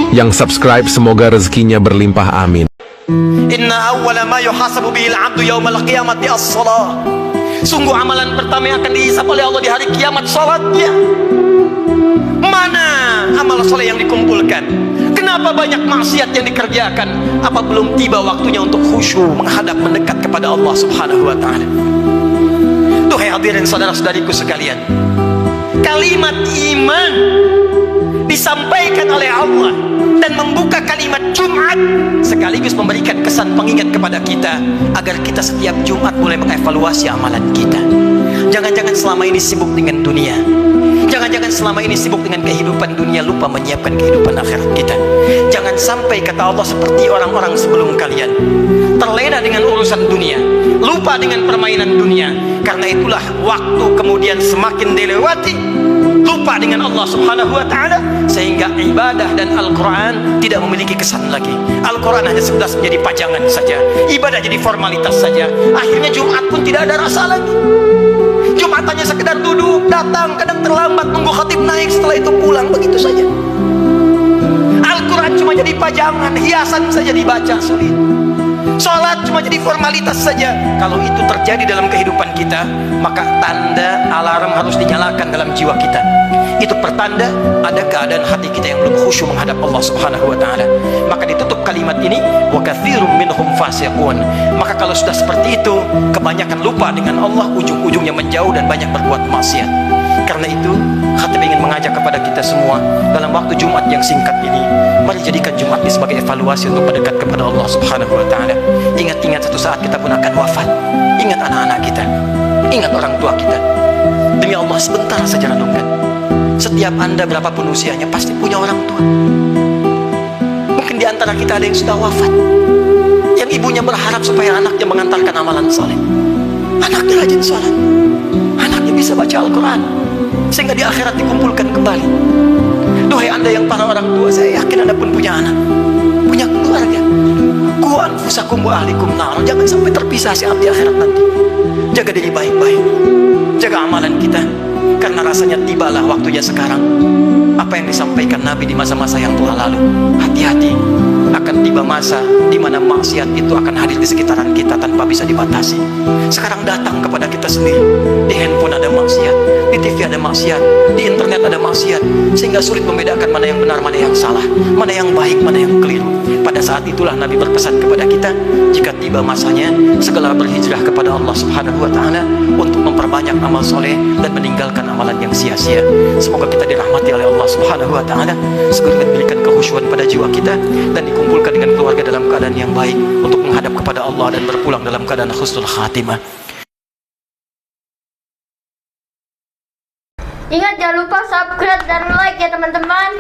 Yang subscribe semoga rezekinya berlimpah, amin. Inna awwala ma yuhasabu bihil 'abdu yaumal qiyamati as-shalah. Sungguh amalan pertama yang akan dihisab oleh Allah di hari kiamat, salatnya. Mana amal soleh yang dikumpulkan? Kenapa banyak maksiat yang dikerjakan? Apa belum tiba waktunya untuk khusyuk menghadap mendekat kepada Allah Subhanahu wa taala? Duhai hadirin saudara-saudariku sekalian, kalimat iman disampaikan oleh Allah dan membuka kalimat Jumat sekaligus memberikan kesan pengingat kepada kita agar kita setiap Jumat mulai mengevaluasi amalan kita. Jangan-jangan selama ini sibuk dengan dunia, jangan-jangan selama ini sibuk dengan kehidupan dunia, lupa menyiapkan kehidupan akhirat kita. Jangan sampai kata Allah seperti orang-orang sebelum kalian, terlena dengan urusan dunia, lupa dengan permainan dunia. Karena itulah waktu kemudian semakin dilewati, lupa dengan Allah Subhanahu wa taala, sehingga ibadah dan Al-Quran tidak memiliki kesan lagi. Al-Quran hanya sekedar menjadi pajangan saja, ibadah jadi formalitas saja. Akhirnya Jumat pun tidak ada rasa lagi. Jumat hanya sekedar duduk, datang, kadang terlambat, nunggu khatib naik, setelah itu pulang, begitu saja. Al-Quran cuma jadi pajangan, hiasan saja dibaca, sulit. Sholat cuma jadi formalitas saja. Kalau itu terjadi dalam kehidupan kita, maka tanda alarm harus dinyalakan dalam jiwa kita. Itu pertanda ada keadaan hati kita yang belum khusyuk menghadap Allah Subhanahu wa taala. Maka ditutup kalimat ini, wa katsirum minhum fasiqun. Maka kalau sudah seperti itu, kebanyakan lupa dengan Allah, ujung-ujungnya menjauh dan banyak berbuat maksiat. Karena itu, khatib ingin mengajak kepada kita semua dalam waktu Jumat yang singkat ini, mari jadikan Jumat ini sebagai evaluasi untuk mendekat kepada Allah Subhanahu wa taala. Ingat-ingat satu saat kita pun akan wafat. Ingat anak-anak kita, ingat orang tua kita. Demi Allah, sebentar saja renungkan. Setiap Anda berapapun usianya pasti punya orang tua. Mungkin di antara kita ada yang sudah wafat, yang ibunya berharap supaya anaknya mengantarkan amalan saleh. Anaknya rajin sholat, anaknya bisa baca Al-Quran, sehingga di akhirat dikumpulkan kembali. Duhai Anda yang para orang tua, saya yakin Anda pun punya anak, punya keluarga. Qu anfusakum wa ahlikum nar. Jangan sampai terpisah saat di akhirat nanti. Jaga diri baik-baik, jaga amalan kita, karena rasanya tibalah waktunya sekarang. Apa yang disampaikan Nabi di masa-masa yang telah lalu, hati-hati, akan tiba masa di mana maksiat itu akan hadir di sekitaran kita tanpa bisa dibatasi. Sekarang datang kepada kita sendiri. Di handphone ada maksiat, di TV ada maksiat, di internet ada maksiat, sehingga sulit membedakan mana yang benar, mana yang salah, mana yang baik, mana yang keliru. Pada saat itulah Nabi berpesan kepada kita, jika tiba masanya, segala berhijrah kepada Allah Subhanahu wa taala untuk memperbanyak amal soleh dan meninggalkan amalan yang sia-sia. Semoga kita dirahmati oleh Allah Subhanahu wa taala, segera diberikan kehusyuan pada jiwa kita dan dikumpulkan dengan keluarga dalam keadaan yang baik untuk menghadap kepada Allah dan berpulang dalam keadaan husnul khatimah. Ingat, jangan lupa subscribe dan like ya teman-teman.